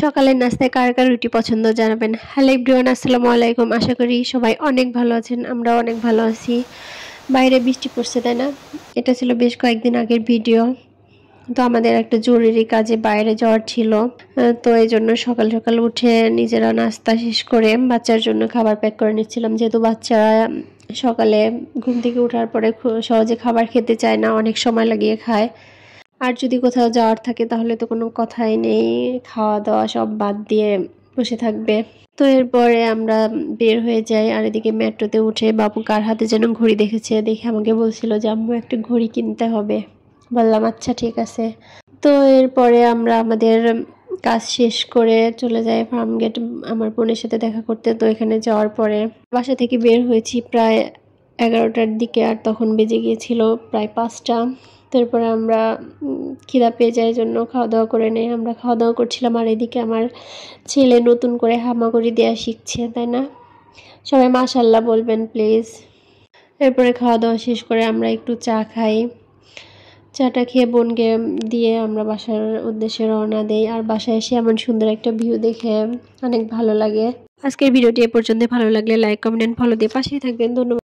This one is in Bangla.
সকালের নাস্তায় কার কার রুটি পছন্দ জানাবেন। হ্যালো এভরিওয়ান, আসসালামু আলাইকুম। আশা করি সবাই অনেক ভালো আছেন। আমরাও অনেক ভালো আছি। বাইরে বৃষ্টি পড়ছে, তাই না? এটা ছিল বেশ কয়েকদিন আগের ভিডিও। তো আমাদের একটা জরুরি কাজে বাইরে যাওয়ার ছিল। তো এই জন্য সকাল সকাল উঠে নিজেরা নাস্তা শেষ করে বাচ্চার জন্য খাবার প্যাক করে নিচ্ছিলাম, যেহেতু বাচ্চারা সকালে ঘুম থেকে ওঠার পরে সহজে খাবার খেতে চায় না, অনেক সময় লাগিয়ে খায়। আর যদি কোথাও যাওয়ার থাকে তাহলে তো কোনো কথাই নেই, খাওয়া দাওয়া সব বাদ দিয়ে বসে থাকবে। তো এরপরে আমরা বের হয়ে যাই। আর এদিকে মেট্রোতে উঠে বাবু কার হাতে যেন ঘড়ি দেখেছে, দেখে আমাকে বলছিল যে আম্মু একটা ঘড়ি কিনতে হবে। বললাম আচ্ছা ঠিক আছে। তো এরপরে আমরা আমাদের কাজ শেষ করে চলে যাই ফার্মগেট আমার বোনের সাথে দেখা করতে। তো এখানে যাওয়ার পরে বাসা থেকে বের হয়েছি প্রায় 11টার দিকে, আর তখন বেজে গিয়েছিল প্রায় 5টা। তারপরে আমরা খিদা পেয়ে যাওয়ার জন্য খাওয়া দাওয়া করে নেই। আমরা খাওয়া দাওয়া করছিলাম, আর এদিকে আমার ছেলে নতুন করে হামাগুড়ি দেওয়া শিখছে, তাই না? সবাই মাশাআল্লাহ বলবেন প্লিজ। এরপরে খাওয়া দাওয়া শেষ করে আমরা একটু চা খাই। চাটা খেয়ে বোনকে দিয়ে আমরা বাসার উদ্দেশ্যে রওনা দেই। আর বাসায় এসে এমন সুন্দর একটা ভিউ দেখে অনেক ভালো লাগে। আজকের ভিডিওটি এ পর্যন্ত। ভালো লাগলে লাইক, কমেন্ট, ফলো দিয়ে পাশেই থাকবেন। ধন্যবাদ।